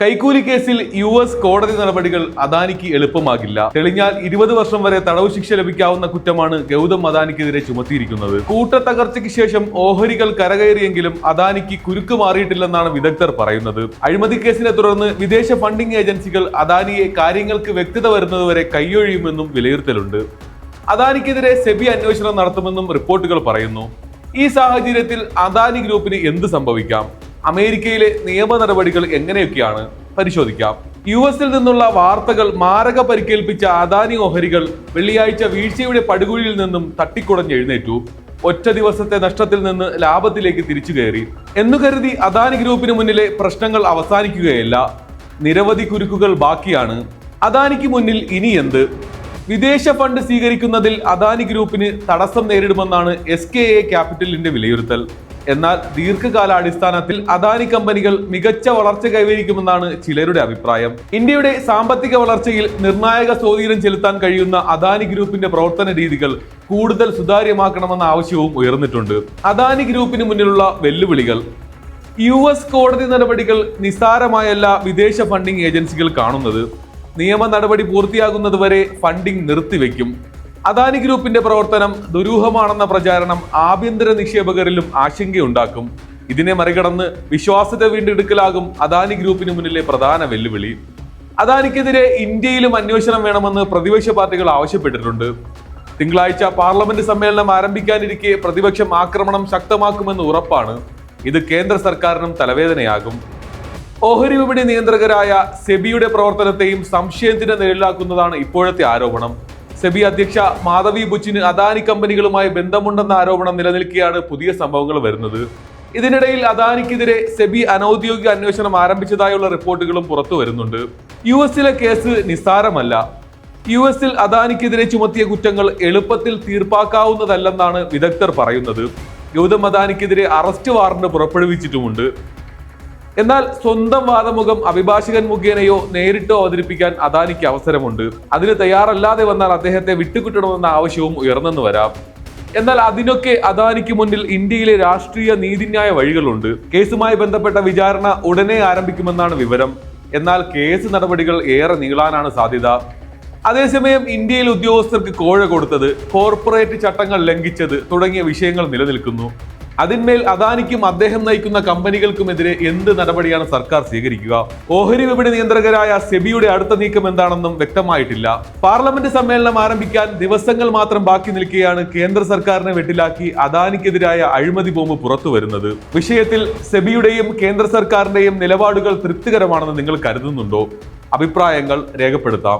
കൈക്കൂലി കേസിൽ US കോടതി നടപടികൾ അദാനിക്ക് എളുപ്പമാകില്ല. തെളിഞ്ഞാൽ 20 വർഷം വരെ തടവ് ശിക്ഷ ലഭിക്കാവുന്ന കുറ്റമാണ് ഗൗതം അദാനിക്കെതിരെ ചുമത്തിയിരിക്കുന്നത്. കൂട്ടത്തകർച്ചയ്ക്ക് ശേഷം ഓഹരികൾ കരകയറിയെങ്കിലും അദാനിക്ക് കുരുക്ക് മാറിയിട്ടില്ലെന്നാണ് വിദഗ്ധർ പറയുന്നത്. അഴിമതി കേസിനെ തുടർന്ന് വിദേശ ഫണ്ടിംഗ് ഏജൻസികൾ അദാനിയെ കാര്യങ്ങൾക്ക് വ്യക്തത വരുന്നതുവരെ കൈയൊഴിയുമെന്നും വിലയിരുത്തലുണ്ട്. അദാനിക്കെതിരെ സെബി അന്വേഷണം നടത്തുമെന്നും റിപ്പോർട്ടുകൾ പറയുന്നു. ഈ സാഹചര്യത്തിൽ അദാനി ഗ്രൂപ്പിന് എന്ത് സംഭവിക്കാം? അമേരിക്കയിലെ നിയമ നടപടികൾ എങ്ങനെയൊക്കെയാണ് പരിശോധിക്കാം. US നിന്നുള്ള വാർത്തകൾ മാരക പരിക്കേൽപ്പിച്ച അദാനി ഓഹരികൾ വെള്ളിയാഴ്ച വീഴ്ചയുടെ പടുകുഴിയിൽ നിന്നും തട്ടിക്കുടഞ്ഞെഴുന്നേറ്റു. ഒറ്റ ദിവസത്തെ നഷ്ടത്തിൽ നിന്ന് ലാഭത്തിലേക്ക് തിരിച്ചു കയറി എന്നു കരുതി അദാനി ഗ്രൂപ്പിന് മുന്നിലെ പ്രശ്നങ്ങൾ അവസാനിക്കുകയല്ല. നിരവധി കുരുക്കുകൾ ബാക്കിയാണ്. അദാനിക്ക് മുന്നിൽ ഇനി എന്ത്? വിദേശ ഫണ്ട് സ്വീകരിക്കുന്നതിൽ അദാനി ഗ്രൂപ്പിന് തടസ്സം നേരിടുമെന്നാണ് SKA ക്യാപിറ്റലിന്റെ വിലയിരുത്തൽ. എന്നാൽ ദീർഘകാലാടിസ്ഥാനത്തിൽ അദാനി കമ്പനികൾ മികച്ച വളർച്ച കൈവരിക്കുമെന്നാണ് ചിലരുടെ അഭിപ്രായം. ഇന്ത്യയുടെ സാമ്പത്തിക വളർച്ചയിൽ നിർണായക സ്വാധീനം ചെലുത്താൻ കഴിയുന്ന അദാനി ഗ്രൂപ്പിന്റെ പ്രവർത്തന രീതികൾ കൂടുതൽ സുതാര്യമാക്കണമെന്ന ആവശ്യവും ഉയർന്നിട്ടുണ്ട്. അദാനി ഗ്രൂപ്പിന് മുന്നിലുള്ള വെല്ലുവിളികൾ. US കോടതി നടപടികൾ നിസ്സാരമായല്ല വിദേശ ഫണ്ടിംഗ് ഏജൻസികൾ കാണുന്നത്. നിയമ നടപടി പൂർത്തിയാകുന്നതുവരെ ഫണ്ടിംഗ് നിർത്തിവെക്കും. അദാനി ഗ്രൂപ്പിന്റെ പ്രവർത്തനം ദുരൂഹമാണെന്ന പ്രചാരണം ആഭ്യന്തര നിക്ഷേപകരിലും ആശങ്കയുണ്ടാക്കും. ഇതിനെ മറികടന്ന് വിശ്വാസ്യത വീണ്ടെടുക്കലാകും അദാനി ഗ്രൂപ്പിന് മുന്നിലെ പ്രധാന വെല്ലുവിളി. അദാനിക്കെതിരെ ഇന്ത്യയിലും അന്വേഷണം വേണമെന്ന് പ്രതിപക്ഷ പാർട്ടികൾ ആവശ്യപ്പെട്ടിട്ടുണ്ട്. തിങ്കളാഴ്ച പാർലമെന്റ് സമ്മേളനം ആരംഭിക്കാനിരിക്കെ പ്രതിപക്ഷം ആക്രമണം ശക്തമാക്കുമെന്ന് ഉറപ്പാണ്. ഇത് കേന്ദ്ര സർക്കാരിനും തലവേദനയാകും. ഓഹരി വിപണി നിയന്ത്രകരായ സെബിയുടെ പ്രവർത്തനത്തെയും സംശയത്തിന് നിഴലാക്കുന്നതാണ് ഇപ്പോഴത്തെ ആരോപണം. സെബി അധ്യക്ഷ മാധവി ബുച്ചിന് അദാനി കമ്പനികളുമായി ബന്ധമുണ്ടെന്ന ആരോപണം നിലനിൽക്കെയാണ് പുതിയ സംഭവങ്ങൾ വരുന്നത്. ഇതിനിടയിൽ അദാനിക്കെതിരെ സെബി അനൌദ്യോഗിക അന്വേഷണം ആരംഭിച്ചതായുള്ള റിപ്പോർട്ടുകളും പുറത്തു വരുന്നുണ്ട്. US കേസ് നിസ്സാരമല്ല. US അദാനിക്കെതിരെ ചുമത്തിയ കുറ്റങ്ങൾ എളുപ്പത്തിൽ തീർപ്പാക്കാവുന്നതല്ലെന്നാണ് വിദഗ്ധർ പറയുന്നത്. ഗൗതം അദാനിക്കെതിരെ അറസ്റ്റ് വാറന്റ് പുറപ്പെടുവിച്ചിട്ടുമുണ്ട്. എന്നാൽ സ്വന്തം വാദമുഖം അഭിഭാഷകൻ മുഖേനയോ നേരിട്ടോ അവതരിപ്പിക്കാൻ അദാനിക്ക് അവസരമുണ്ട്. അതിന് തയ്യാറല്ലാതെ വന്നാൽ അദ്ദേഹത്തെ വിട്ടുകിട്ടണമെന്ന ആവശ്യവും ഉയർന്നെന്ന് വരാം. എന്നാൽ അതിനൊക്കെ അദാനിക്ക് മുന്നിൽ ഇന്ത്യയിലെ രാഷ്ട്രീയ നീതിന്യായ വഴികളുണ്ട്. കേസുമായി ബന്ധപ്പെട്ട വിചാരണ ഉടനെ ആരംഭിക്കുമെന്നാണ് വിവരം. എന്നാൽ കേസ് നടപടികൾ ഏറെ നീളാനാണ് സാധ്യത. അതേസമയം ഇന്ത്യയിൽ ഉദ്യോഗസ്ഥർക്ക് കോഴ കൊടുത്തത്, കോർപ്പറേറ്റ് ചട്ടങ്ങൾ ലംഘിച്ചത് തുടങ്ങിയ വിഷയങ്ങൾ നിലനിൽക്കുന്നു. അതിന്മേൽ അദാനിക്കും അദ്ദേഹം നയിക്കുന്ന കമ്പനികൾക്കുമെതിരെ എന്ത് നടപടിയാണ് സർക്കാർ സ്വീകരിക്കുക? ഓഹരി വിപണി നിയന്ത്രകരായ സെബിയുടെ അടുത്ത നീക്കം എന്താണെന്നും വ്യക്തമായിട്ടില്ല. പാർലമെന്റ് സമ്മേളനം ആരംഭിക്കാൻ ദിവസങ്ങൾ മാത്രം ബാക്കി നിൽക്കെയാണ് കേന്ദ്ര സർക്കാരിനെ വെട്ടിലാക്കി അദാനിക്കെതിരായ അഴിമതി ബോംബ് പുറത്തു വരുന്നത്. വിഷയത്തിൽ സെബിയുടെയും കേന്ദ്ര സർക്കാരിന്റെയും നിലപാടുകൾ തൃപ്തികരമാണെന്ന് നിങ്ങൾ കരുതുന്നുണ്ടോ? അഭിപ്രായങ്ങൾ രേഖപ്പെടുത്താം.